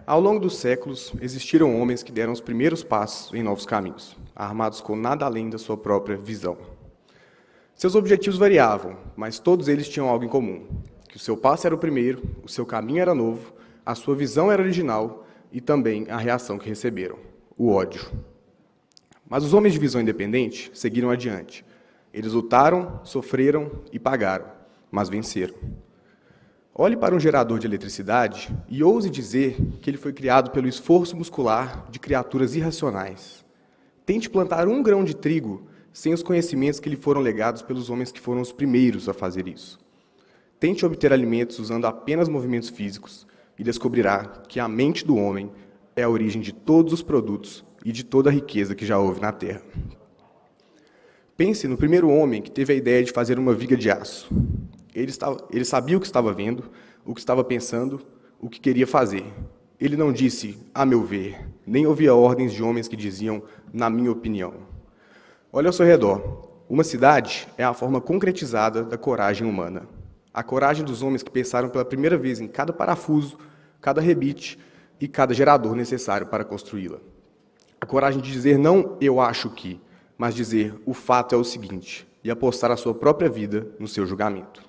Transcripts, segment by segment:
Ao longo dos séculos, existiram homens que deram os primeiros passos em novos caminhos, armados com nada além da sua própria visão. Seus objetivos variavam, mas todos eles tinham algo em comum: que o seu passo era o primeiro, o seu caminho era novo, a sua visão era original e também a reação que receberam: o ódio. Mas os homens de visão independente seguiram adiante. Eles lutaram, sofreram e pagaram, mas venceram. Olhe para um gerador de eletricidade e ouse dizer que ele foi criado pelo esforço muscular de criaturas irracionais. Tente plantar um grão de trigo sem os conhecimentos que lhe foram legados pelos homens que foram os primeiros a fazer isso. Tente obter alimentos usando apenas movimentos físicos e descobrirá que a mente do homem é a origem de todos os produtos e de toda a riqueza que já houve na Terra. Pense no primeiro homem que teve a ideia de fazer uma viga de aço. Ele sabia o que estava vendo, o que estava pensando, o que queria fazer. Ele não disse, a meu ver, nem ouvia ordens de homens que diziam, na minha opinião. Olhe ao seu redor. Uma cidade é a forma concretizada da coragem humana. A coragem dos homens que pensaram pela primeira vez em cada parafuso, cada rebite e cada gerador necessário para construí-la. A coragem de dizer não eu acho que, mas dizer o fato é o seguinte, e apostar a sua própria vida no seu julgamento.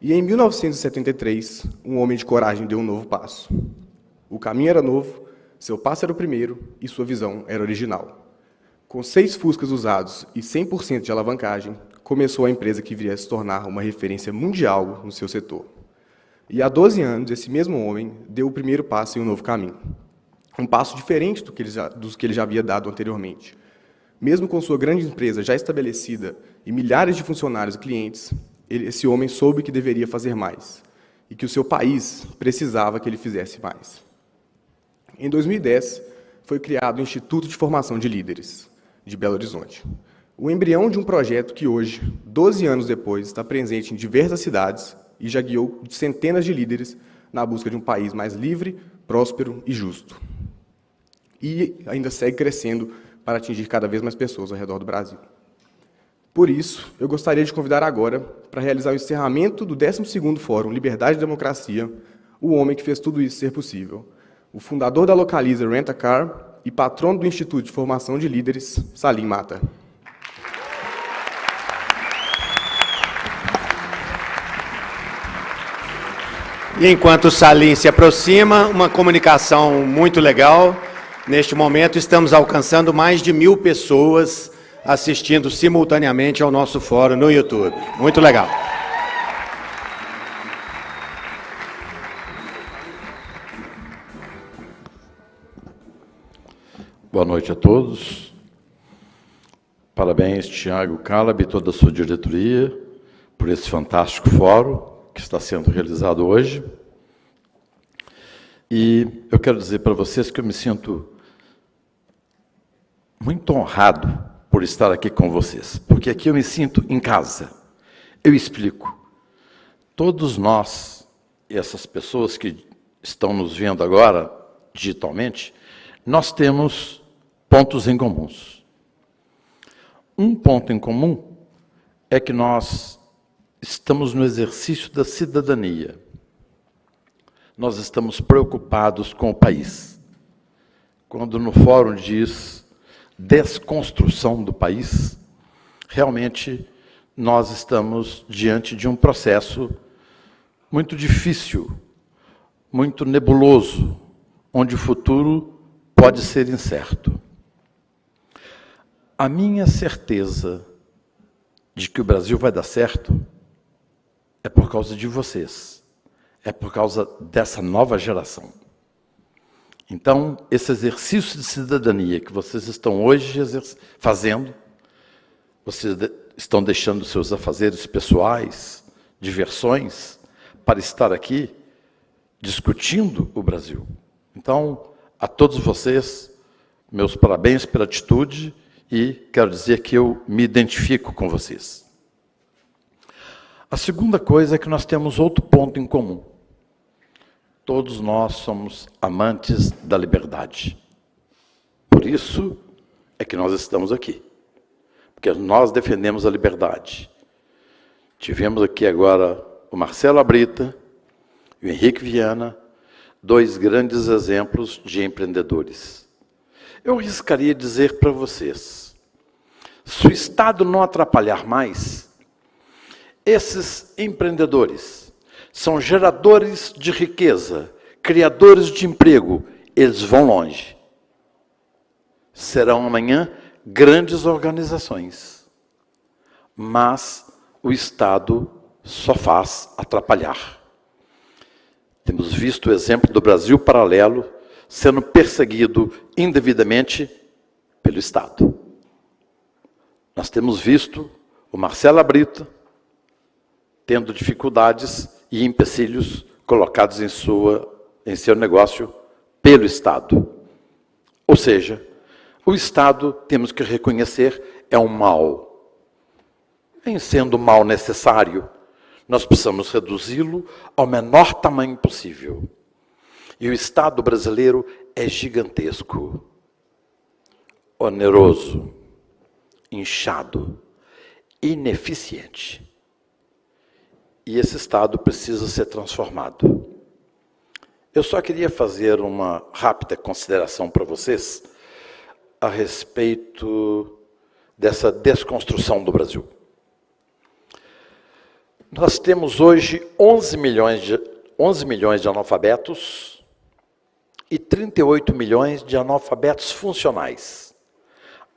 E em 1973, um homem de coragem deu um novo passo. O caminho era novo, seu passo era o primeiro e sua visão era original. Com 6 Fuscas usados e 100% de alavancagem, começou a empresa que viria a se tornar uma referência mundial no seu setor. E há 12 anos, esse mesmo homem deu o primeiro passo em um novo caminho. Um passo diferente dos que ele já havia dado anteriormente. Mesmo com sua grande empresa já estabelecida e milhares de funcionários e clientes, esse homem soube que deveria fazer mais e que o seu país precisava que ele fizesse mais. Em 2010, foi criado o Instituto de Formação de Líderes, de Belo Horizonte. O embrião de um projeto que hoje, 12 anos depois, está presente em diversas cidades e já guiou centenas de líderes na busca de um país mais livre, próspero e justo. E ainda segue crescendo para atingir cada vez mais pessoas ao redor do Brasil. Por isso, eu gostaria de convidar agora, para realizar o encerramento do 12º Fórum Liberdade e Democracia, o homem que fez tudo isso ser possível, o fundador da Localiza Rent a Car e patrono do Instituto de Formação de Líderes, Salim Mata. E enquanto o Salim se aproxima, uma comunicação muito legal. Neste momento, estamos alcançando mais de 1000 pessoas assistindo simultaneamente ao nosso fórum no YouTube. Muito legal. Boa noite a todos. Parabéns, Tiago Calab e toda a sua diretoria por esse fantástico fórum que está sendo realizado hoje. E eu quero dizer para vocês que eu me sinto muito honrado por estar aqui com vocês, porque aqui eu me sinto em casa. Eu explico. Todos nós, e essas pessoas que estão nos vendo agora, digitalmente, nós temos pontos em comuns. Um ponto em comum é que nós estamos no exercício da cidadania. Nós estamos preocupados com o país. Quando no fórum diz desconstrução do país, realmente nós estamos diante de um processo muito difícil, muito nebuloso, onde o futuro pode ser incerto. A minha certeza de que o Brasil vai dar certo é por causa de vocês, é por causa dessa nova geração. Então, esse exercício de cidadania que vocês estão hoje fazendo, vocês estão deixando seus afazeres pessoais, diversões, para estar aqui discutindo o Brasil. Então, a todos vocês, meus parabéns pela atitude e quero dizer que eu me identifico com vocês. A segunda coisa é que nós temos outro ponto em comum. Todos nós somos amantes da liberdade. Por isso é que nós estamos aqui. Porque nós defendemos a liberdade. Tivemos aqui agora o Marcelo Abrita e o Henrique Viana, dois grandes exemplos de empreendedores. Eu arriscaria dizer para vocês, se o Estado não atrapalhar mais, esses empreendedores são geradores de riqueza, criadores de emprego, eles vão longe. Serão amanhã grandes organizações, mas o Estado só faz atrapalhar. Temos visto o exemplo do Brasil Paralelo sendo perseguido indevidamente pelo Estado. Nós temos visto o Marcelo Abrito tendo dificuldades e empecilhos colocados em seu negócio pelo Estado. Ou seja, o Estado, temos que reconhecer, é um mal. Em sendo um mal necessário, nós precisamos reduzi-lo ao menor tamanho possível. E o Estado brasileiro é gigantesco, oneroso, inchado, ineficiente. E esse Estado precisa ser transformado. Eu só queria fazer uma rápida consideração para vocês a respeito dessa desconstrução do Brasil. Nós temos hoje 11 milhões de analfabetos e 38 milhões de analfabetos funcionais.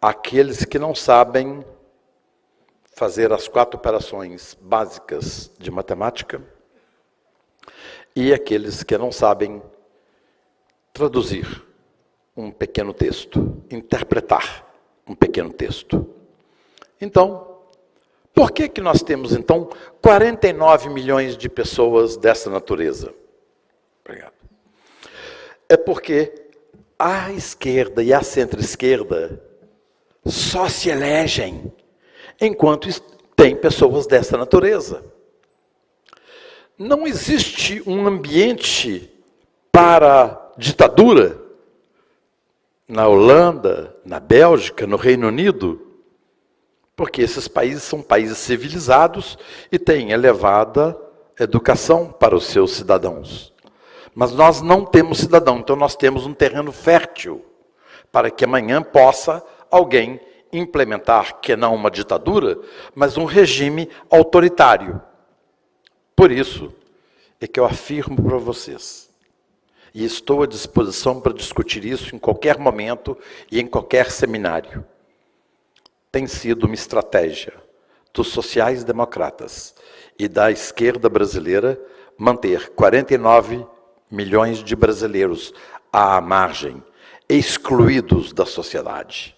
Aqueles que não sabem fazer as 4 operações básicas de matemática e aqueles que não sabem traduzir um pequeno texto, interpretar um pequeno texto. Então, por que nós temos, então, 49 milhões de pessoas dessa natureza? Obrigado. É porque a esquerda e a centro-esquerda só se elegem enquanto tem pessoas dessa natureza. Não existe um ambiente para ditadura na Holanda, na Bélgica, no Reino Unido, porque esses países são países civilizados e têm elevada educação para os seus cidadãos. Mas nós não temos cidadão, então nós temos um terreno fértil para que amanhã possa alguém implementar, que não uma ditadura, mas um regime autoritário. Por isso é que eu afirmo para vocês, e estou à disposição para discutir isso em qualquer momento e em qualquer seminário. Tem sido uma estratégia dos sociais-democratas e da esquerda brasileira manter 49 milhões de brasileiros à margem, excluídos da sociedade.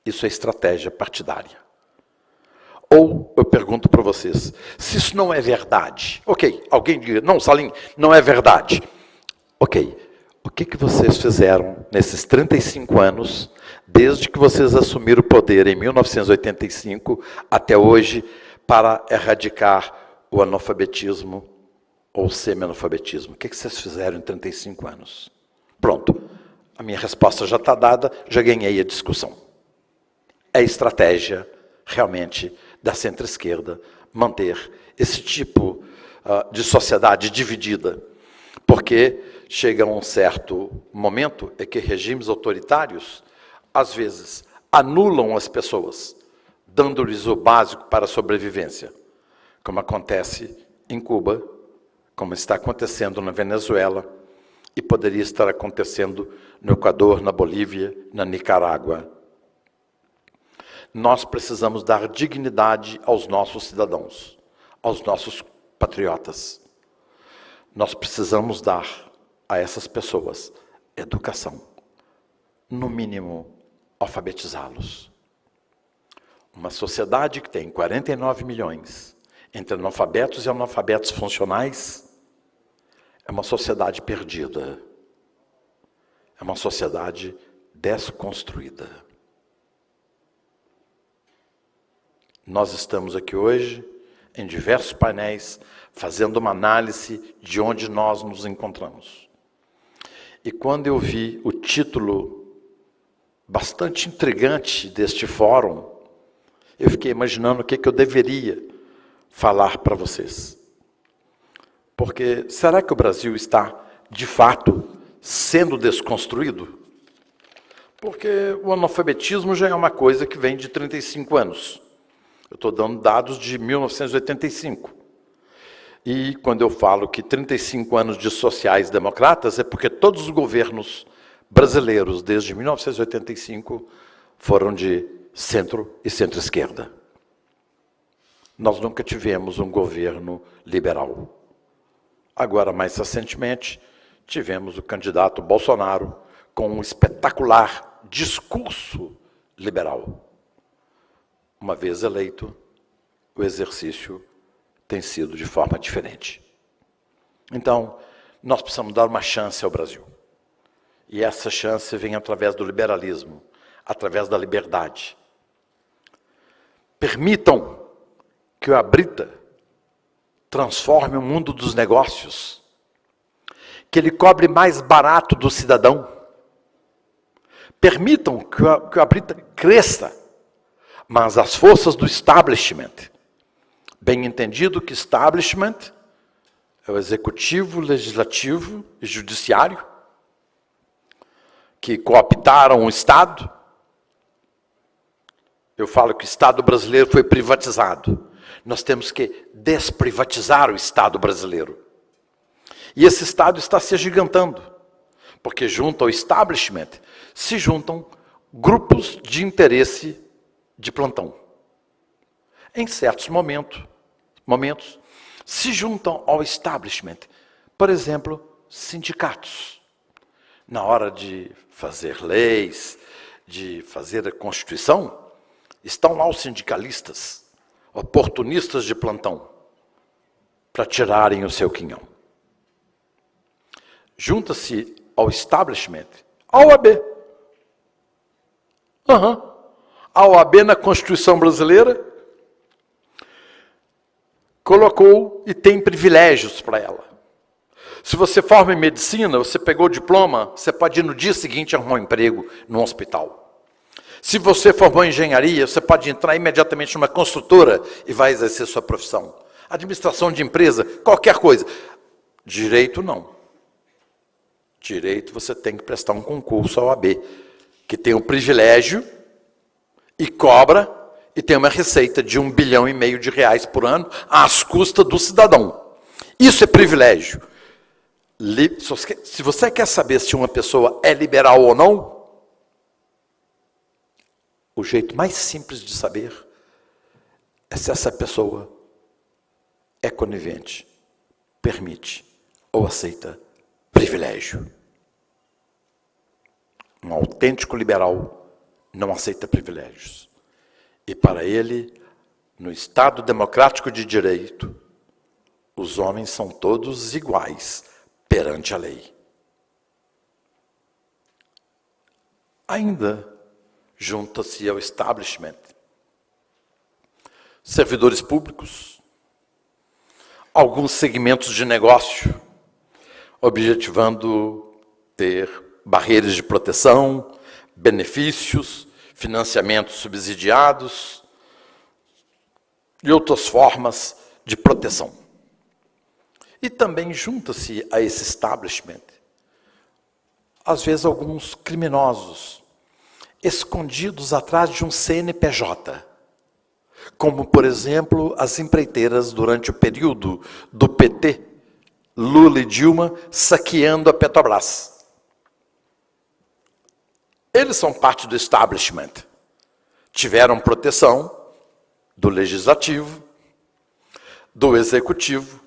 Isso é estratégia partidária. Ou, eu pergunto para vocês, se isso não é verdade, ok, alguém diga, não, Salim, não é verdade. Ok, o que vocês fizeram nesses 35 anos, desde que vocês assumiram o poder em 1985 até hoje, para erradicar o analfabetismo ou semi-analfabetismo? O que vocês fizeram em 35 anos? Pronto, a minha resposta já está dada, já ganhei a discussão. É estratégia, realmente, da centro-esquerda manter esse tipo de sociedade dividida, porque chega um certo momento em que regimes autoritários, às vezes, anulam as pessoas, dando-lhes o básico para a sobrevivência, como acontece em Cuba, como está acontecendo na Venezuela, e poderia estar acontecendo no Equador, na Bolívia, na Nicarágua. Nós precisamos dar dignidade aos nossos cidadãos, aos nossos patriotas. Nós precisamos dar a essas pessoas educação, no mínimo, alfabetizá-los. Uma sociedade que tem 49 milhões, entre analfabetos e analfabetos funcionais, é uma sociedade perdida. É uma sociedade desconstruída. Nós estamos aqui hoje, em diversos painéis, fazendo uma análise de onde nós nos encontramos. E quando eu vi o título bastante intrigante deste fórum, eu fiquei imaginando o que eu deveria falar para vocês. Porque será que o Brasil está, de fato, sendo desconstruído? Porque o analfabetismo já é uma coisa que vem de 35 anos. Eu estou dando dados de 1985. E quando eu falo que 35 anos de sociais-democratas, é porque todos os governos brasileiros, desde 1985, foram de centro e centro-esquerda. Nós nunca tivemos um governo liberal. Agora, mais recentemente, tivemos o candidato Bolsonaro com um espetacular discurso liberal. Uma vez eleito, o exercício tem sido de forma diferente. Então, nós precisamos dar uma chance ao Brasil. E essa chance vem através do liberalismo, através da liberdade. Permitam que o Abrita transforme o mundo dos negócios, que ele cobre mais barato do cidadão. Permitam que o Abrita cresça, mas as forças do establishment, bem entendido que establishment é o executivo, legislativo e judiciário, que cooptaram o Estado. Eu falo que o Estado brasileiro foi privatizado. Nós temos que desprivatizar o Estado brasileiro. E esse Estado está se agigantando, porque junto ao establishment se juntam grupos de interesse de plantão. Em certos momentos, se juntam ao establishment, por exemplo, sindicatos. Na hora de fazer leis, de fazer a Constituição, estão lá os sindicalistas, oportunistas de plantão, para tirarem o seu quinhão. Junta-se ao establishment, a OAB. A OAB na Constituição brasileira colocou e tem privilégios para ela. Se você forma em medicina, você pegou o diploma, você pode ir no dia seguinte arrumar um emprego num hospital. Se você formou em engenharia, você pode entrar imediatamente numa construtora e vai exercer sua profissão. Administração de empresa, qualquer coisa. Direito, não. Direito, você tem que prestar um concurso à OAB, que tem o privilégio e cobra e tem uma receita de R$1,5 bilhão por ano às custas do cidadão. Isso é privilégio. Se você quer saber se uma pessoa é liberal ou não, o jeito mais simples de saber é se essa pessoa é conivente, permite ou aceita privilégio. Um autêntico liberal não aceita privilégios. E para ele, no Estado democrático de direito, os homens são todos iguais perante a lei. Ainda junta-se ao establishment servidores públicos, alguns segmentos de negócio, objetivando ter barreiras de proteção, benefícios, financiamentos subsidiados e outras formas de proteção. E também junta-se a esse establishment, às vezes, alguns criminosos, escondidos atrás de um CNPJ, como, por exemplo, as empreiteiras durante o período do PT, Lula e Dilma, saqueando a Petrobras. Eles são parte do establishment. Tiveram proteção do legislativo, do executivo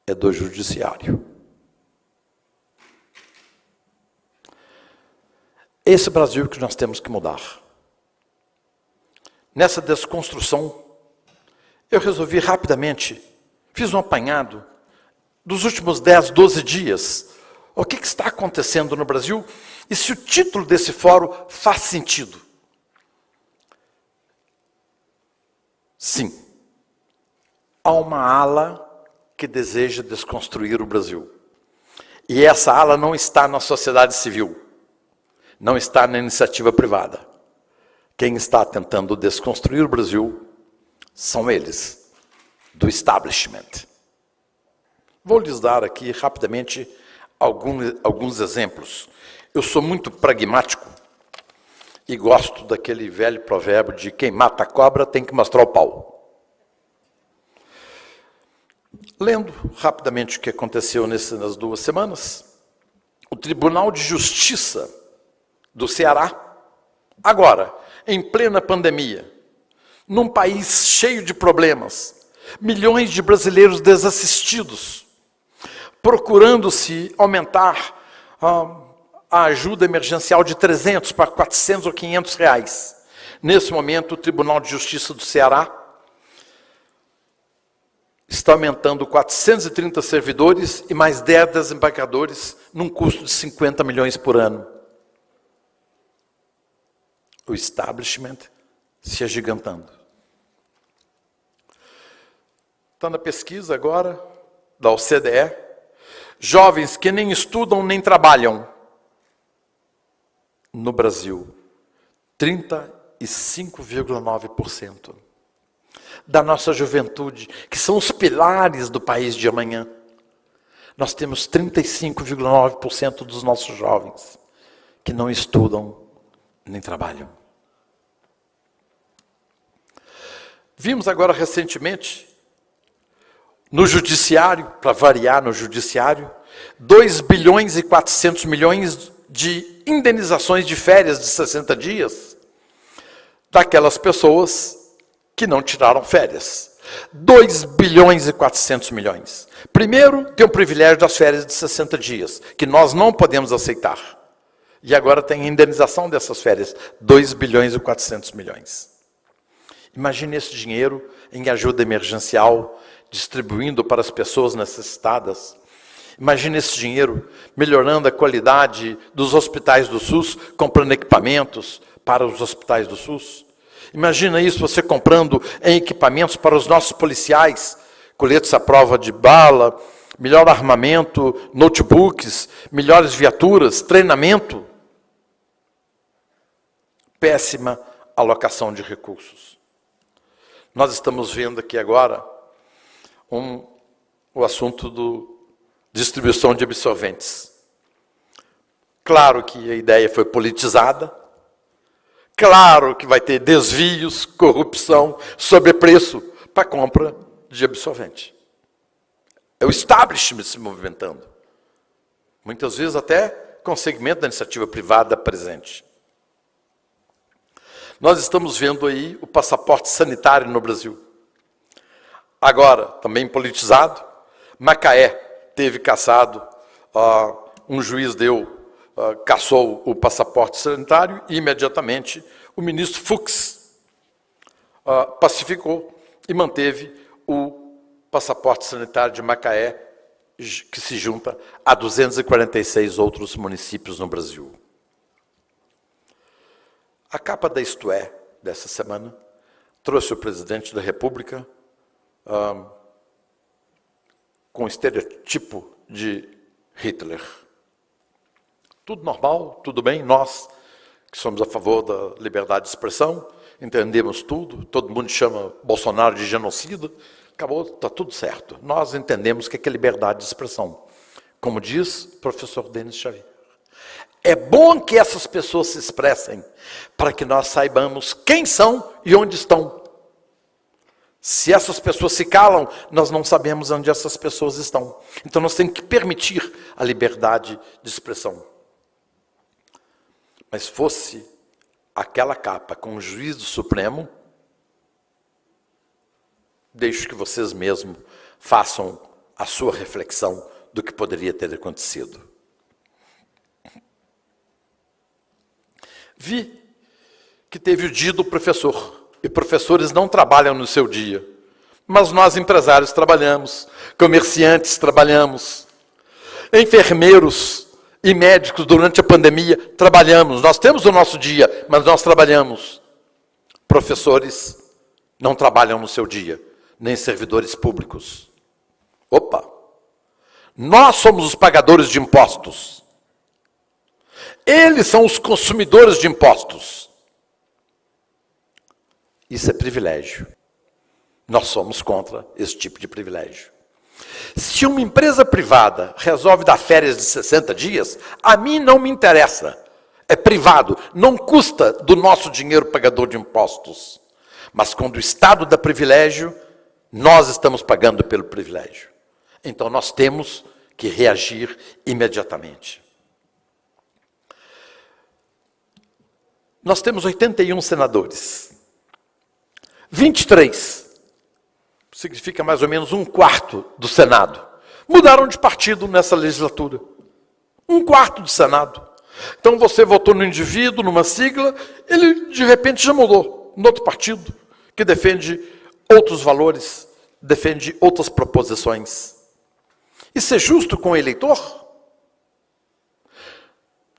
e do judiciário. Esse Brasil que nós temos que mudar. Nessa desconstrução, eu resolvi rapidamente, fiz um apanhado dos últimos 10, 12 dias, o que está acontecendo no Brasil e se o título desse fórum faz sentido. Sim, há uma ala que deseja desconstruir o Brasil. E essa ala não está na sociedade civil, não está na iniciativa privada. Quem está tentando desconstruir o Brasil são eles, do establishment. Vou lhes dar aqui rapidamente alguns exemplos. Eu sou muito pragmático e gosto daquele velho provérbio de quem mata a cobra tem que mostrar o pau. Lendo rapidamente o que aconteceu nas 2 semanas, o Tribunal de Justiça do Ceará, agora, em plena pandemia, num país cheio de problemas, milhões de brasileiros desassistidos, procurando-se aumentar a ajuda emergencial de 300 para 400 ou 500 reais. Nesse momento, o Tribunal de Justiça do Ceará está aumentando 430 servidores e mais 10 desembargadores, num custo de 50 milhões por ano. O establishment se agigantando. Está na pesquisa agora, da OCDE, jovens que nem estudam nem trabalham. No Brasil, 35,9%. Da nossa juventude, que são os pilares do país de amanhã. Nós temos 35,9% dos nossos jovens que não estudam nem trabalham. Vimos agora recentemente, no judiciário, para variar no judiciário, 2 bilhões e 400 milhões de indenizações de férias de 60 dias daquelas pessoas que não tiraram férias. 2 bilhões e 400 milhões. Primeiro, tem o privilégio das férias de 60 dias, que nós não podemos aceitar. E agora tem a indenização dessas férias, 2 bilhões e 400 milhões. Imagine esse dinheiro em ajuda emergencial, distribuindo para as pessoas necessitadas. Imagine esse dinheiro melhorando a qualidade dos hospitais do SUS, comprando equipamentos para os hospitais do SUS. Imagina isso, você comprando equipamentos para os nossos policiais, coletes à prova de bala, melhor armamento, notebooks, melhores viaturas, treinamento. Péssima alocação de recursos. Nós estamos vendo aqui agora o assunto do distribuição de absorventes. Claro que a ideia foi politizada, claro que vai ter desvios, corrupção, sobrepreço para a compra de absorvente. É o establishment se movimentando. Muitas vezes até com segmento da iniciativa privada presente. Nós estamos vendo aí o passaporte sanitário no Brasil. Agora, também politizado, Macaé teve cassado, um juiz cassou o passaporte sanitário e imediatamente o ministro Fux pacificou e manteve o passaporte sanitário de Macaé, que se junta a 246 outros municípios no Brasil. A capa da Isto É, dessa semana, trouxe o presidente da República com o estereotipo de Hitler. Tudo normal, tudo bem, nós que somos a favor da liberdade de expressão, entendemos tudo, todo mundo chama Bolsonaro de genocida, acabou, está tudo certo. Nós entendemos que é liberdade de expressão. Como diz o professor Denis Xavier. É bom que essas pessoas se expressem, para que nós saibamos quem são e onde estão. Se essas pessoas se calam, nós não sabemos onde essas pessoas estão. Então nós temos que permitir a liberdade de expressão. Mas fosse aquela capa com o juiz do Supremo, deixo que vocês mesmos façam a sua reflexão do que poderia ter acontecido. Vi que teve o dia do professor, e professores não trabalham no seu dia, mas nós empresários trabalhamos, comerciantes trabalhamos, enfermeiros e médicos durante a pandemia trabalhamos, nós temos o nosso dia, mas nós trabalhamos. Professores não trabalham no seu dia, nem servidores públicos. Opa! Nós somos os pagadores de impostos. Eles são os consumidores de impostos. Isso é privilégio. Nós somos contra esse tipo de privilégio. Se uma empresa privada resolve dar férias de 60 dias, a mim não me interessa. É privado, não custa do nosso dinheiro pagador de impostos. Mas quando o Estado dá privilégio, nós estamos pagando pelo privilégio. Então nós temos que reagir imediatamente. Nós temos 81 senadores. 23, significa mais ou menos 1/4 do Senado, mudaram de partido nessa legislatura. 1/4 do Senado. Então você votou no indivíduo, numa sigla, ele de repente já mudou, no outro partido, que defende outros valores, defende outras proposições. Isso é justo com o eleitor?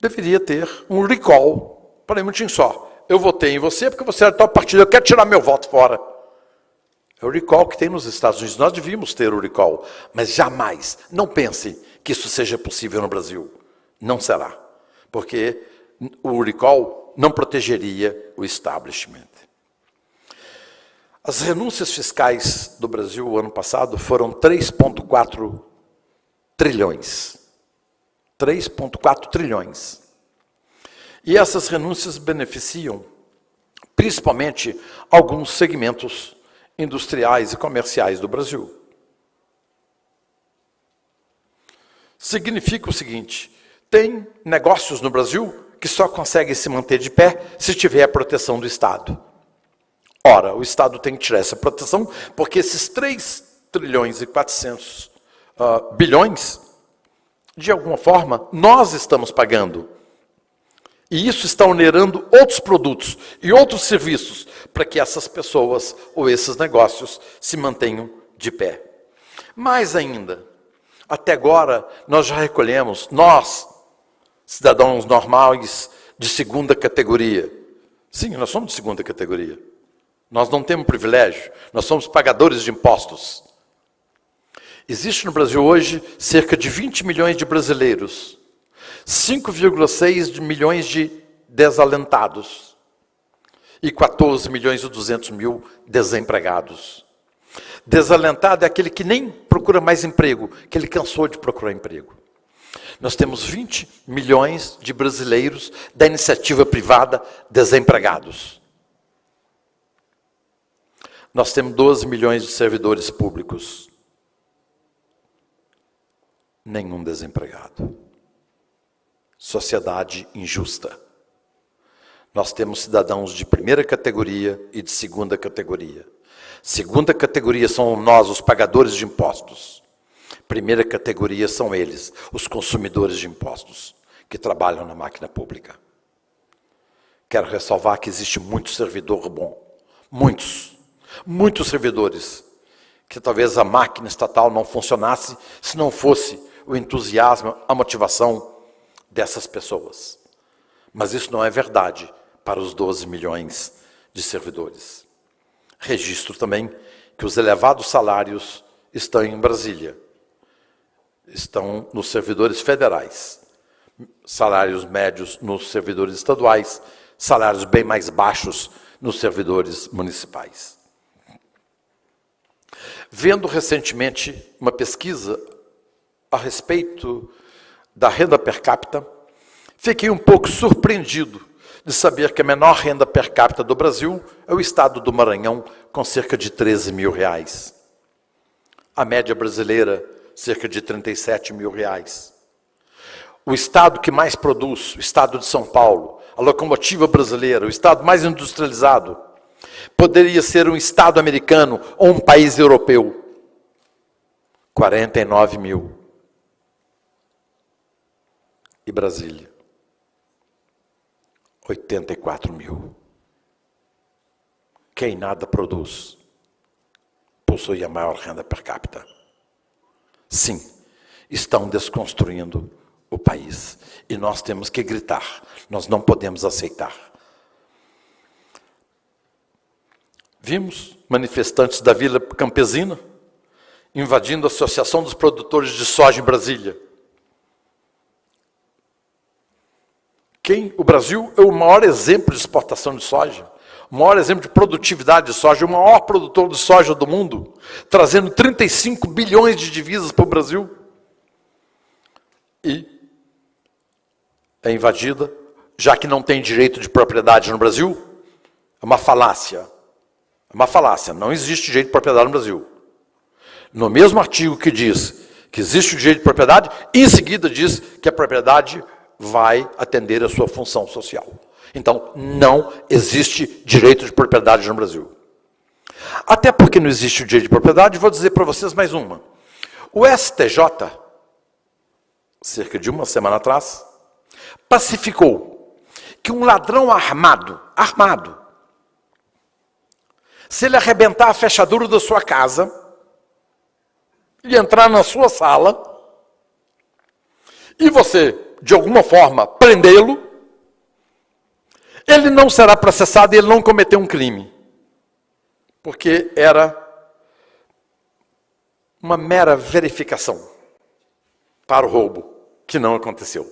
Deveria ter um recall para um minutinho só. Eu votei em você porque você era tal partido, eu quero tirar meu voto fora. É o recall que tem nos Estados Unidos. Nós devíamos ter o recall, mas jamais, não pense que isso seja possível no Brasil. Não será, porque o recall não protegeria o establishment. As renúncias fiscais do Brasil o ano passado foram 3,4 trilhões. 3,4 trilhões. E essas renúncias beneficiam, principalmente, alguns segmentos industriais e comerciais do Brasil. Significa o seguinte, tem negócios no Brasil que só conseguem se manter de pé se tiver a proteção do Estado. Ora, o Estado tem que tirar essa proteção, porque esses 3 trilhões e 400 bilhões, de alguma forma, nós estamos pagando. E isso está onerando outros produtos e outros serviços para que essas pessoas ou esses negócios se mantenham de pé. Mais ainda, até agora nós já recolhemos, nós, cidadãos normais de segunda categoria. Sim, nós somos de segunda categoria. Nós não temos privilégio, nós somos pagadores de impostos. Existe no Brasil hoje cerca de 20 milhões de brasileiros. 5,6 milhões de desalentados e 14 milhões e 200 mil desempregados. Desalentado é aquele que nem procura mais emprego, que ele cansou de procurar emprego. Nós temos 20 milhões de brasileiros da iniciativa privada desempregados. Nós temos 12 milhões de servidores públicos. Nenhum desempregado. Sociedade injusta. Nós temos cidadãos de primeira categoria e de segunda categoria. Segunda categoria são nós, os pagadores de impostos. Primeira categoria são eles, os consumidores de impostos, que trabalham na máquina pública. Quero ressalvar que existe muito servidor bom. Muitos servidores, que talvez a máquina estatal não funcionasse se não fosse o entusiasmo, a motivação dessas pessoas. Mas isso não é verdade para os 12 milhões de servidores. Registro também que os elevados salários estão em Brasília. Estão nos servidores federais. Salários médios nos servidores estaduais, salários bem mais baixos nos servidores municipais. Vendo recentemente uma pesquisa a respeito da renda per capita, fiquei um pouco surpreendido de saber que a menor renda per capita do Brasil é o estado do Maranhão, com cerca de 13 mil reais. A média brasileira, cerca de 37 mil reais. O estado que mais produz, o estado de São Paulo, a locomotiva brasileira, o estado mais industrializado, poderia ser um estado americano ou um país europeu. 49 mil. E Brasília, 84 mil. Quem nada produz, possui a maior renda per capita. Sim, estão desconstruindo o país. E nós temos que gritar, nós não podemos aceitar. Vimos manifestantes da Vila Campesina invadindo a Associação dos Produtores de Soja em Brasília. O Brasil é o maior exemplo de exportação de soja, o maior exemplo de produtividade de soja, o maior produtor de soja do mundo, trazendo 35 bilhões de divisas para o Brasil. E é invadida, já que não tem direito de propriedade no Brasil, é uma falácia. É uma falácia, não existe direito de propriedade no Brasil. No mesmo artigo que diz que existe o direito de propriedade, em seguida diz que a propriedade vai atender a sua função social. Então, não existe direito de propriedade no Brasil. Até porque não existe o direito de propriedade, vou dizer para vocês mais uma. O STJ, cerca de uma semana atrás, pacificou que um ladrão armado, se ele arrebentar a fechadura da sua casa e entrar na sua sala, e você, de alguma forma, prendê-lo, ele não será processado e ele não cometeu um crime. Porque era uma mera verificação para o roubo, que não aconteceu.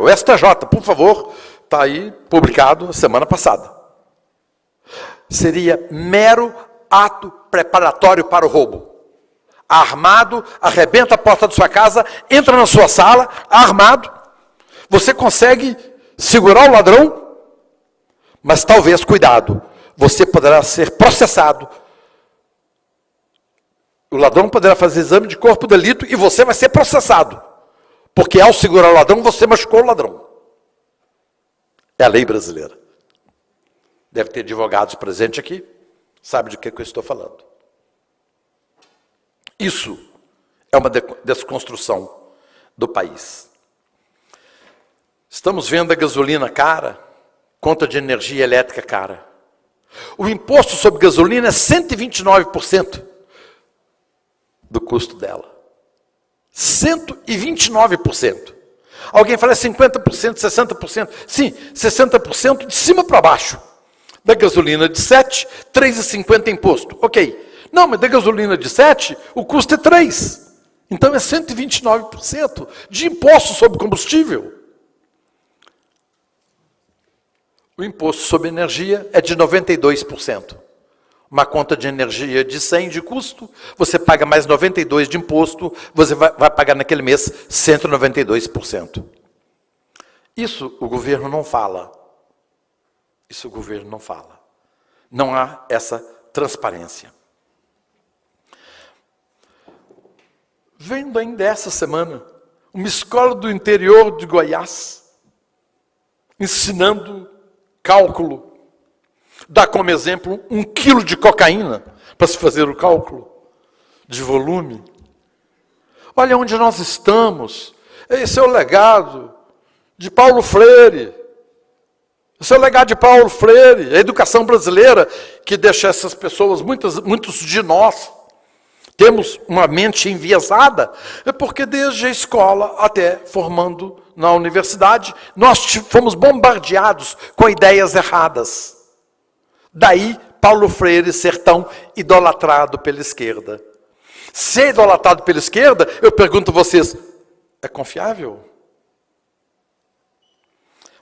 O STJ, por favor, está aí publicado semana passada. Seria mero ato preparatório para o roubo. Armado, arrebenta a porta da sua casa, entra na sua sala, armado. Você consegue segurar o ladrão, mas talvez, cuidado, você poderá ser processado. O ladrão poderá fazer exame de corpo de delito e você vai ser processado. Porque ao segurar o ladrão, você machucou o ladrão. É a lei brasileira. Deve ter advogados presentes aqui, sabe de que eu estou falando. Isso é uma desconstrução do país. Estamos vendo a gasolina cara, conta de energia elétrica cara. O imposto sobre gasolina é 129% do custo dela. 129%. Alguém fala 50%, 60%. Sim, 60% de cima para baixo. Da gasolina de 7, 3,50 imposto. Ok. Não, mas da gasolina de 7, o custo é 3. Então é 129% de imposto sobre combustível. O imposto sobre energia é de 92%. Uma conta de energia de 100 de custo, você paga mais 92 de imposto, você vai pagar naquele mês 192%. Isso o governo não fala. Isso o governo não fala. Não há essa transparência. Vendo ainda essa semana, uma escola do interior de Goiás, ensinando cálculo, dá como exemplo 1 quilo de cocaína, para se fazer o cálculo de volume. Olha onde nós estamos. Esse é o legado de Paulo Freire. Esse é o legado de Paulo Freire, a educação brasileira, que deixa essas pessoas, muitos de nós, temos uma mente enviesada, é porque desde a escola até formando na universidade, nós fomos bombardeados com ideias erradas. Daí Paulo Freire ser tão idolatrado pela esquerda. Ser idolatrado pela esquerda, eu pergunto a vocês, é confiável?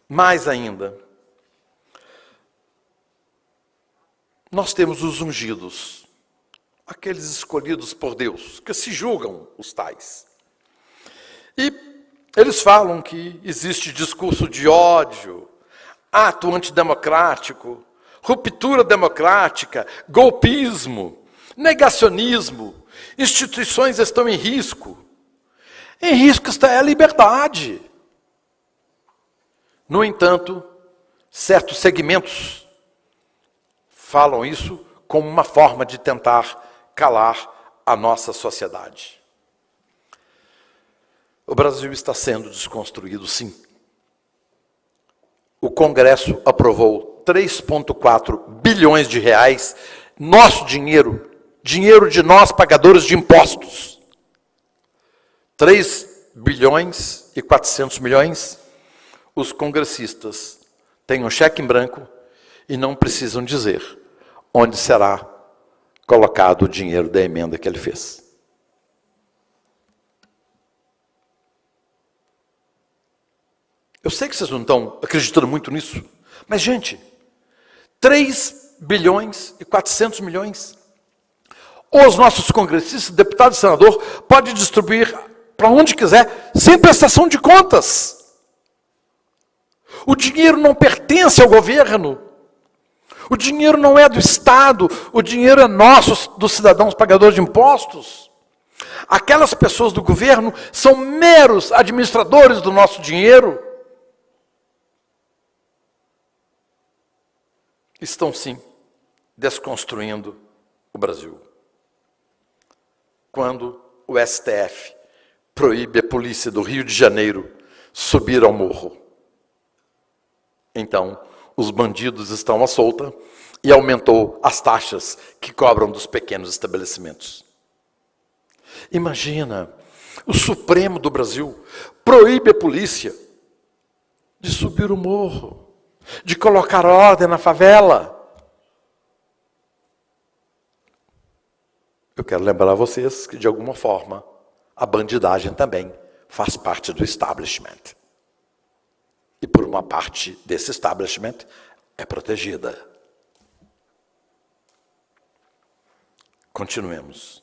Mais ainda, nós temos os ungidos, aqueles escolhidos por Deus, que se julgam os tais. E eles falam que existe discurso de ódio, ato antidemocrático, ruptura democrática, golpismo, negacionismo, instituições estão em risco. Em risco está a liberdade. No entanto, certos segmentos falam isso como uma forma de tentar calar a nossa sociedade. O Brasil está sendo desconstruído, sim. O Congresso aprovou 3,4 bilhões de reais, nosso dinheiro, dinheiro de nós pagadores de impostos. 3 bilhões e 400 milhões, os congressistas têm um cheque em branco e não precisam dizer onde será colocado o dinheiro da emenda que ele fez. Eu sei que vocês não estão acreditando muito nisso, mas, gente, 3 bilhões e 400 milhões. Os nossos congressistas, deputados e senador, podem distribuir para onde quiser, sem prestação de contas. O dinheiro não pertence ao governo. O dinheiro não é do Estado. O dinheiro é nosso, dos cidadãos pagadores de impostos. Aquelas pessoas do governo são meros administradores do nosso dinheiro. Estão, sim, desconstruindo o Brasil. Quando o STF proíbe a polícia do Rio de Janeiro subir ao morro. Então, os bandidos estão à solta e aumentou as taxas que cobram dos pequenos estabelecimentos. Imagina, o Supremo do Brasil proíbe a polícia de subir o morro, de colocar ordem na favela. Eu quero lembrar a vocês que, de alguma forma, a bandidagem também faz parte do establishment. E por uma parte desse establishment é protegida. Continuemos.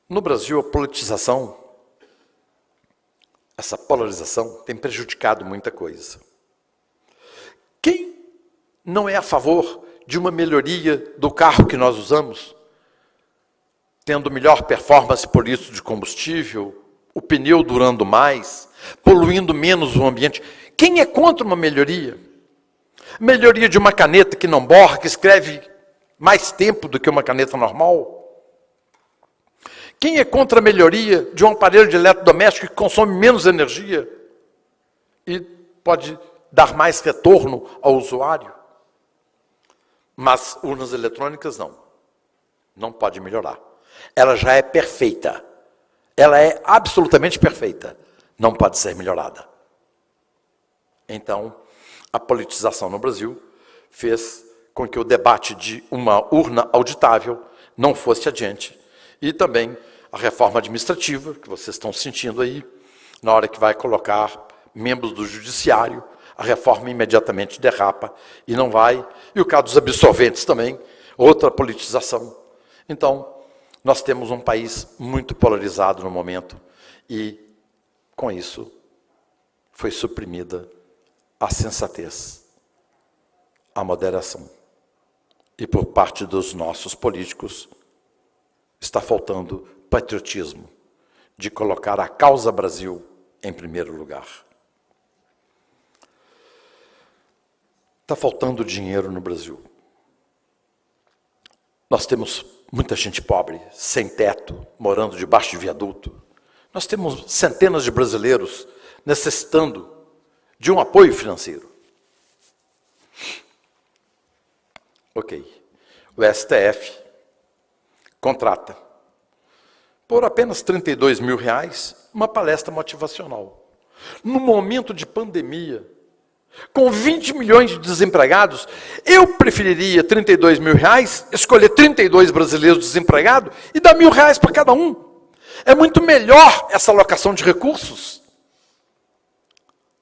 No Brasil, a politização, essa polarização, tem prejudicado muita coisa. Quem não é a favor de uma melhoria do carro que nós usamos, tendo melhor performance por litro de combustível, o pneu durando mais, poluindo menos o ambiente? Quem é contra uma melhoria? Melhoria de uma caneta que não borra, que escreve mais tempo do que uma caneta normal? Quem é contra a melhoria de um aparelho de eletrodoméstico que consome menos energia e pode dar mais retorno ao usuário? Mas urnas eletrônicas não pode melhorar. Ela já é perfeita. Ela é absolutamente perfeita. Não pode ser melhorada. Então, a politização no Brasil fez com que o debate de uma urna auditável não fosse adiante. E também a reforma administrativa, que vocês estão sentindo aí, na hora que vai colocar membros do judiciário, a reforma imediatamente derrapa e não vai. E o caso dos absolventes também, outra politização. Então, nós temos um país muito polarizado no momento e, com isso, foi suprimida a sensatez, a moderação. E, por parte dos nossos políticos, está faltando patriotismo de colocar a causa Brasil em primeiro lugar. Está faltando dinheiro no Brasil. Nós temos muita gente pobre, sem teto, morando debaixo de viaduto. Nós temos centenas de brasileiros necessitando de um apoio financeiro. Ok. O STF contrata, por apenas R$32 mil, uma palestra motivacional. No momento de pandemia, com 20 milhões de desempregados, eu preferiria R$32 mil, escolher 32 brasileiros desempregados e dar R$1.000 para cada um. É muito melhor essa alocação de recursos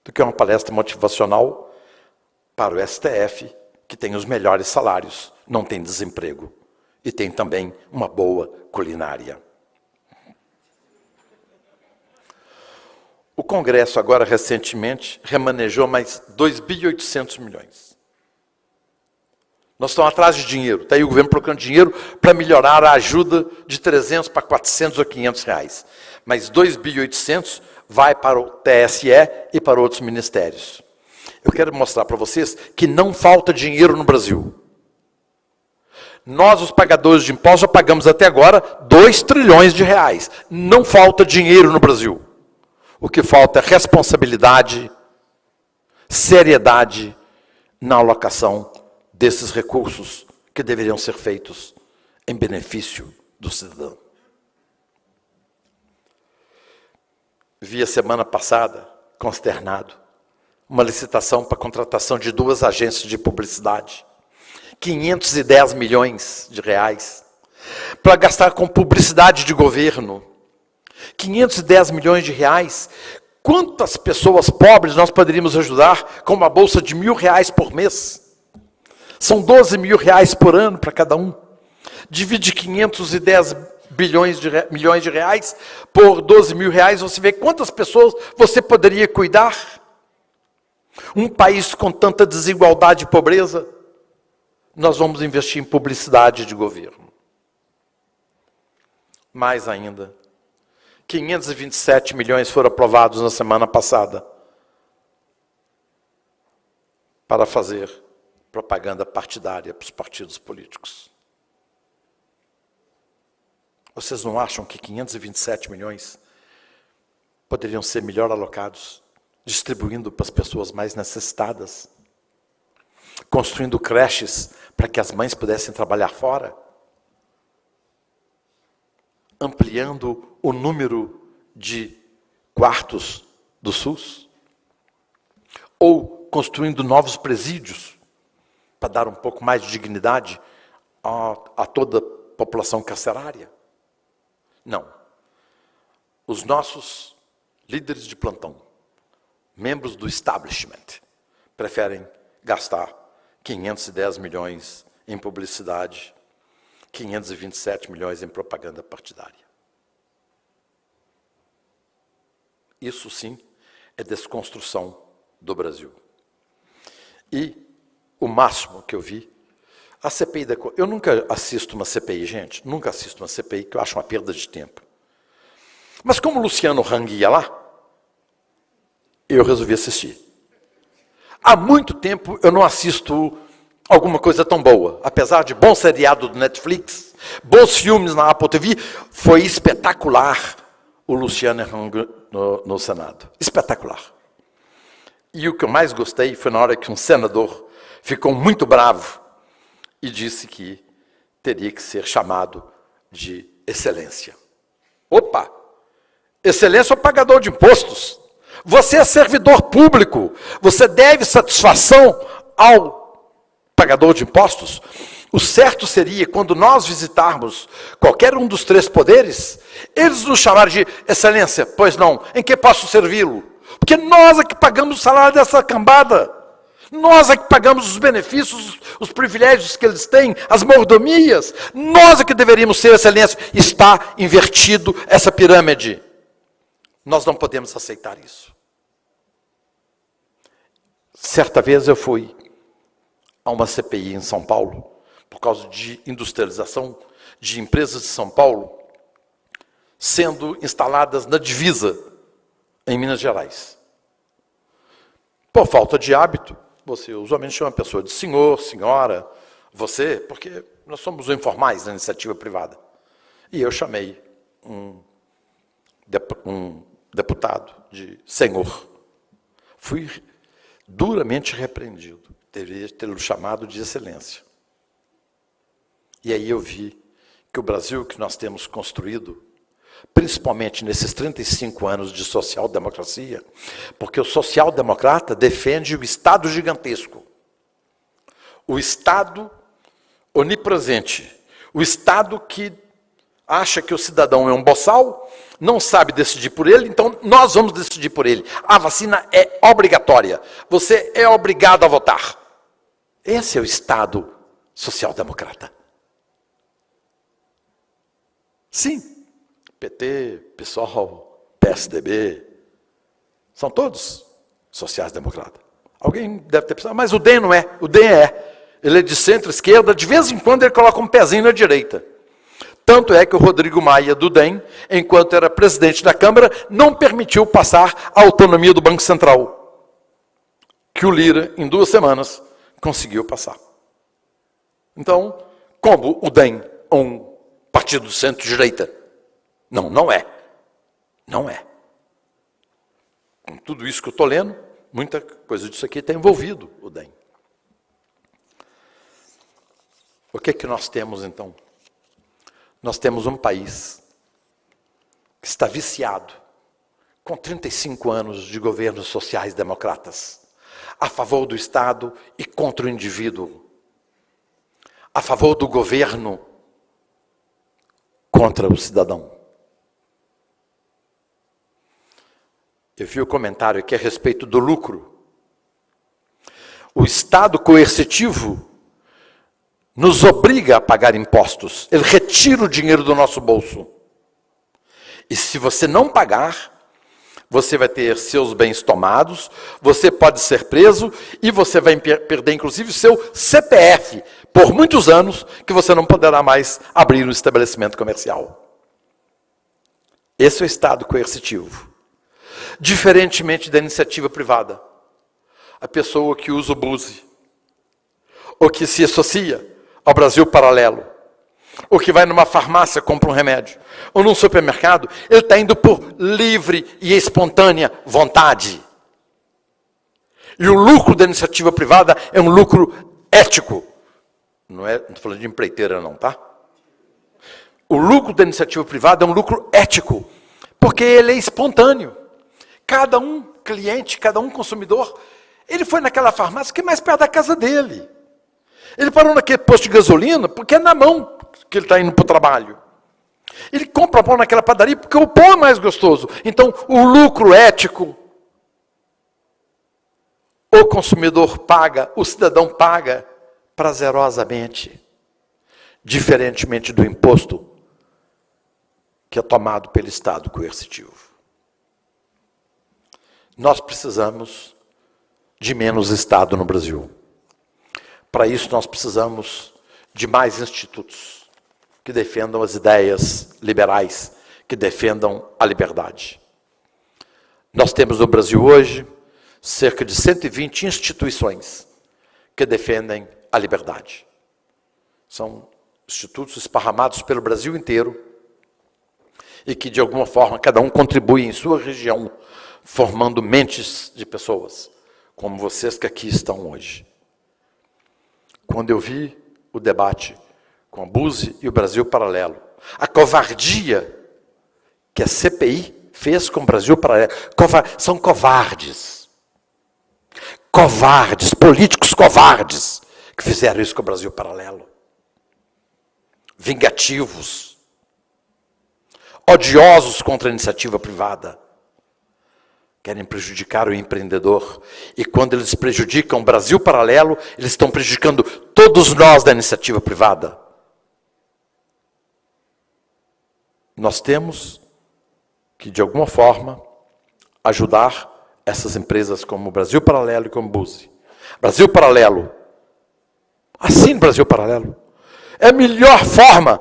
do que uma palestra motivacional para o STF, que tem os melhores salários, não tem desemprego e tem também uma boa culinária. O Congresso, agora recentemente, remanejou mais 2.800 milhões. Nós estamos atrás de dinheiro. Está aí o governo procurando dinheiro para melhorar a ajuda de 300 para 400 ou 500 reais. Mas 2.800 vai para o TSE e para outros ministérios. Eu quero mostrar para vocês que não falta dinheiro no Brasil. Nós, os pagadores de impostos, já pagamos até agora 2 trilhões de reais. Não falta dinheiro no Brasil. O que falta é responsabilidade, seriedade na alocação desses recursos que deveriam ser feitos em benefício do cidadão. Vi a semana passada, consternado, uma licitação para a contratação de 2 agências de publicidade. 510 milhões de reais para gastar com publicidade de governo. 510 milhões de reais. Quantas pessoas pobres nós poderíamos ajudar com uma bolsa de R$1.000 por mês? São 12 mil reais por ano para cada um. Divide 510 milhões de reais por 12 mil reais, você vê quantas pessoas você poderia cuidar. Um país com tanta desigualdade e pobreza, nós vamos investir em publicidade de governo. Mais ainda, 527 milhões foram aprovados na semana passada para fazer propaganda partidária para os partidos políticos. Vocês não acham que 527 milhões poderiam ser melhor alocados, distribuindo para as pessoas mais necessitadas, construindo creches para que as mães pudessem trabalhar fora, ampliando o número de quartos do SUS, ou construindo novos presídios para dar um pouco mais de dignidade a toda a população carcerária? Não. Os nossos líderes de plantão, membros do establishment, preferem gastar 510 milhões em publicidade, 527 milhões em propaganda partidária. Isso sim é desconstrução do Brasil. E o máximo que eu vi, a CPI da... Eu nunca assisto uma CPI, gente, nunca assisto uma CPI, que eu acho uma perda de tempo. Mas como o Luciano Hang ia lá, eu resolvi assistir. Há muito tempo eu não assisto alguma coisa tão boa. Apesar de bom seriado do Netflix, bons filmes na Apple TV, foi espetacular o Luciano Hang no Senado. Espetacular. E o que eu mais gostei foi na hora que um senador ficou muito bravo e disse que teria que ser chamado de excelência. Opa! Excelência é o pagador de impostos. Você é servidor público. Você deve satisfação ao pagador de impostos. O certo seria, quando nós visitarmos qualquer um dos três poderes, eles nos chamarem de excelência. Pois não, em que posso servi-lo? Porque nós é que pagamos o salário dessa cambada. Nós é que pagamos os benefícios, os privilégios que eles têm, as mordomias. Nós é que deveríamos ser excelência. Está invertido essa pirâmide. Nós não podemos aceitar isso. Certa vez eu fui a uma CPI em São Paulo, por causa de industrialização de empresas de São Paulo, sendo instaladas na divisa, em Minas Gerais. Por falta de hábito, você usualmente chama a pessoa de senhor, senhora, você, porque nós somos informais na iniciativa privada. E eu chamei um deputado de senhor. Fui duramente repreendido. Deveria tê-lo chamado de excelência. E aí eu vi que o Brasil que nós temos construído, principalmente nesses 35 anos de social-democracia, porque o social-democrata defende o Estado gigantesco, o Estado onipresente, o Estado que acha que o cidadão é um boçal, não sabe decidir por ele, então nós vamos decidir por ele. A vacina é obrigatória, você é obrigado a votar. Esse é o Estado social-democrata. Sim, PT, PSOL, PSDB, são todos sociais-democratas. Alguém deve ter pensado, mas o DEM não é. O DEM é. Ele é de centro-esquerda, de vez em quando ele coloca um pezinho na direita. Tanto é que o Rodrigo Maia, do DEM, enquanto era presidente da Câmara, não permitiu passar a autonomia do Banco Central, que o Lira, em 2 semanas, conseguiu passar. Então, como o DEM é um partido de centro-direita? Não, não é. Não é. Com tudo isso que eu estou lendo, muita coisa disso aqui está envolvido o DEM. O que é que nós temos, então? Nós temos um país que está viciado, com 35 anos de governos sociais-democratas, a favor do Estado e contra o indivíduo, a favor do governo contra o cidadão. Eu vi o comentário aqui a respeito do lucro. O Estado coercitivo nos obriga a pagar impostos. Ele retira o dinheiro do nosso bolso. E se você não pagar, você vai ter seus bens tomados, você pode ser preso e você vai perder, inclusive, o seu CPF por muitos anos, que você não poderá mais abrir um estabelecimento comercial. Esse é o Estado coercitivo. Diferentemente da iniciativa privada. A pessoa que usa o BUSE, ou que se associa ao Brasil Paralelo, ou que vai numa farmácia, compra um remédio, ou num supermercado, ele está indo por livre e espontânea vontade. E o lucro da iniciativa privada é um lucro ético. Não estou falando de empreiteira não, tá? O lucro da iniciativa privada é um lucro ético, porque ele é espontâneo. Cada um cliente, cada um consumidor, ele foi naquela farmácia que é mais perto da casa dele. Ele parou naquele posto de gasolina porque é na mão que ele está indo para o trabalho. Ele compra pão naquela padaria porque o pão é mais gostoso. Então, o lucro ético, o consumidor paga, o cidadão paga prazerosamente, diferentemente do imposto que é tomado pelo Estado coercitivo. Nós precisamos de menos Estado no Brasil. Para isso, nós precisamos de mais institutos que defendam as ideias liberais, que defendam a liberdade. Nós temos no Brasil hoje cerca de 120 instituições que defendem a liberdade. São institutos esparramados pelo Brasil inteiro e que, de alguma forma, cada um contribui em sua região, formando mentes de pessoas, como vocês que aqui estão hoje. Quando eu vi o debate com a BUSE e o Brasil Paralelo, a covardia que a CPI fez com o Brasil Paralelo, são covardes. Covardes, políticos covardes, que fizeram isso com o Brasil Paralelo. Vingativos. Odiosos contra a iniciativa privada. Querem prejudicar o empreendedor. E quando eles prejudicam o Brasil Paralelo, eles estão prejudicando todos nós da iniciativa privada. Nós temos que, de alguma forma, ajudar essas empresas como o Brasil Paralelo e como o BUSE. Brasil Paralelo. Assine Brasil Paralelo. É a melhor forma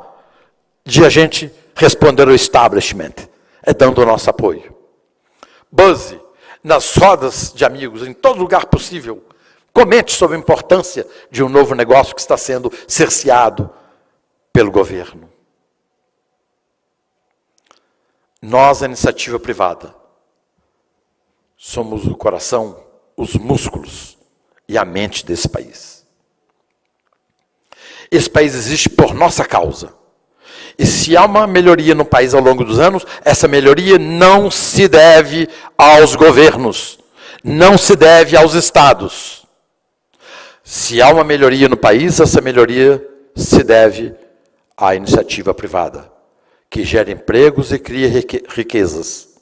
de a gente responder ao establishment. É dando o nosso apoio. BUSE, nas rodas de amigos, em todo lugar possível, comente sobre a importância de um novo negócio que está sendo cerceado pelo governo. Nós, a iniciativa privada, somos o coração, os músculos e a mente desse país. Esse país existe por nossa causa. E se há uma melhoria no país ao longo dos anos, essa melhoria não se deve aos governos, não se deve aos estados. Se há uma melhoria no país, essa melhoria se deve à iniciativa privada, que gera empregos e cria riquezas,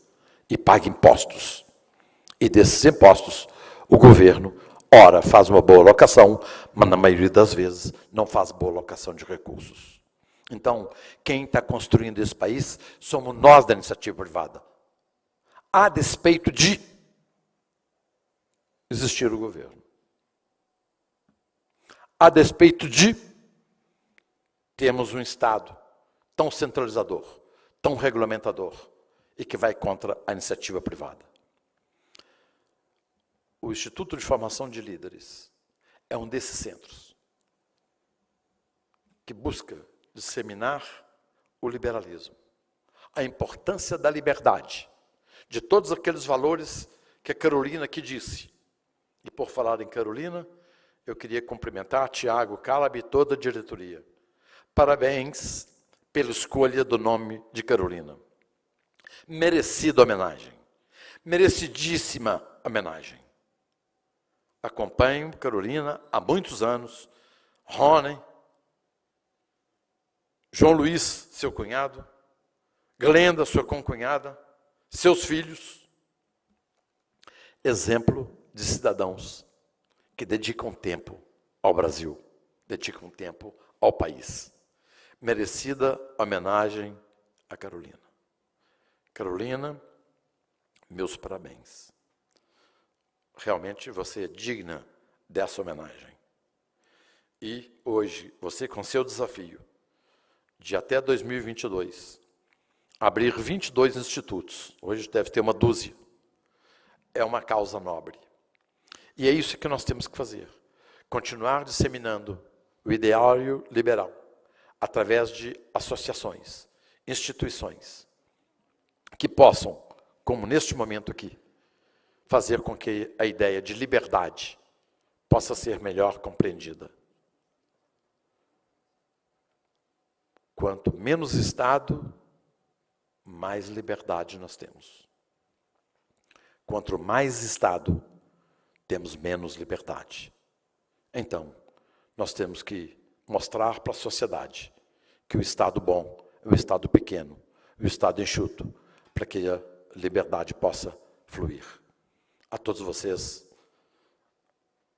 e paga impostos. E desses impostos, o governo, ora, faz uma boa alocação, mas na maioria das vezes não faz boa alocação de recursos. Então, quem está construindo esse país somos nós da iniciativa privada. A despeito de existir o governo. A despeito de termos um Estado tão centralizador, tão regulamentador, e que vai contra a iniciativa privada. O Instituto de Formação de Líderes é um desses centros que busca disseminar o liberalismo, a importância da liberdade, de todos aqueles valores que a Carolina aqui disse. E por falar em Carolina, eu queria cumprimentar Tiago Calab e toda a diretoria. Parabéns pela escolha do nome de Carolina. Merecida homenagem, merecidíssima homenagem. Acompanho Carolina há muitos anos, Rony, João Luiz, seu cunhado, Glenda, sua concunhada, seus filhos. Exemplo de cidadãos que dedicam tempo ao Brasil, dedicam tempo ao país. Merecida homenagem a Carolina. Carolina, meus parabéns. Realmente você é digna dessa homenagem. E hoje, você com seu desafio de até 2022, abrir 22 institutos, hoje deve ter uma dúzia, é uma causa nobre. E é isso que nós temos que fazer, continuar disseminando o ideário liberal, através de associações, instituições, que possam, como neste momento aqui, fazer com que a ideia de liberdade possa ser melhor compreendida. Quanto menos Estado, mais liberdade nós temos. Quanto mais Estado, temos menos liberdade. Então, nós temos que mostrar para a sociedade que o Estado bom é o Estado pequeno, o Estado enxuto, para que a liberdade possa fluir. A todos vocês,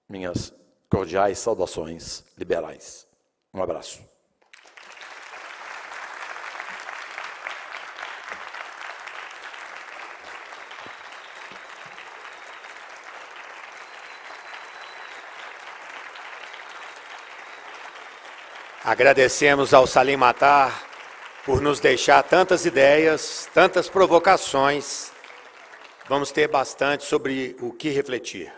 minhas cordiais saudações liberais. Um abraço. Agradecemos ao Salim Matar por nos deixar tantas ideias, tantas provocações. Vamos ter bastante sobre o que refletir.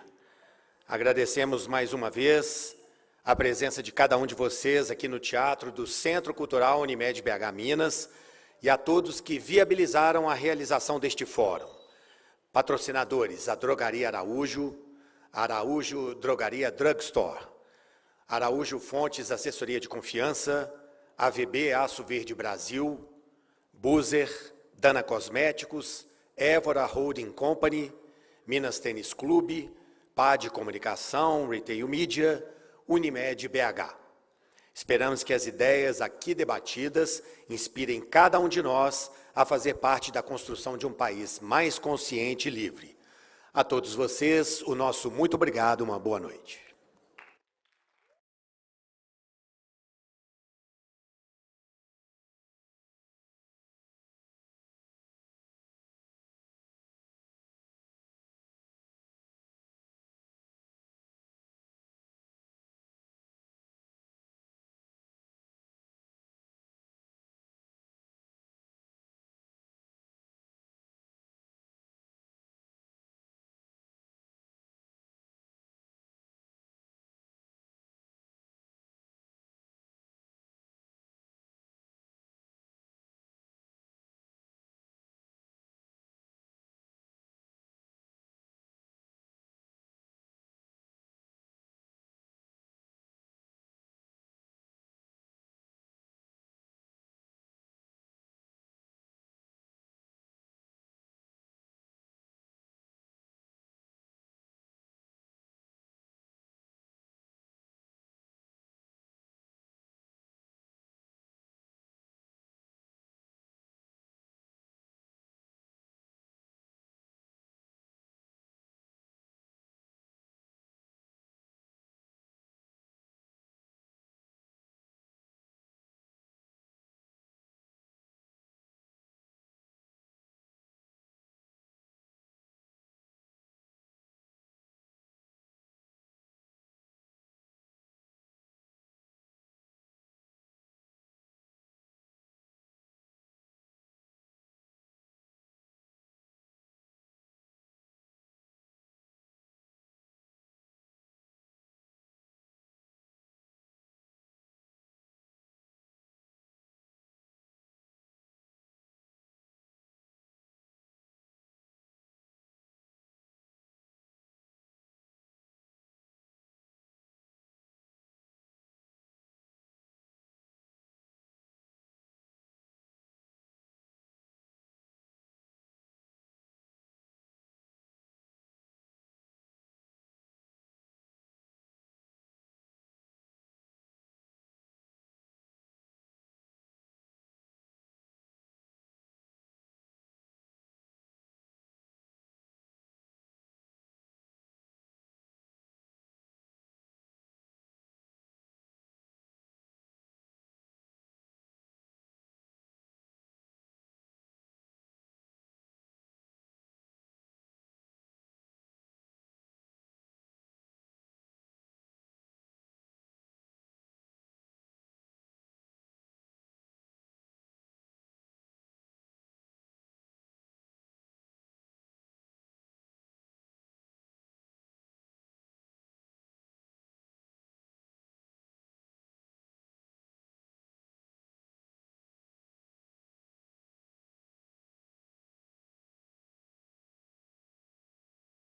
Agradecemos mais uma vez a presença de cada um de vocês aqui no Teatro do Centro Cultural Unimed BH Minas e a todos que viabilizaram a realização deste fórum. Patrocinadores, a Drogaria Araújo, Araújo Drogaria Drugstore, Araújo Fontes Assessoria de Confiança, AVB Aço Verde Brasil, Buzer, Dana Cosméticos, Évora Holding Company, Minas Tênis Clube, PAD Comunicação, Retail Media, Unimed BH. Esperamos que as ideias aqui debatidas inspirem cada um de nós a fazer parte da construção de um país mais consciente e livre. A todos vocês, o nosso muito obrigado, uma boa noite.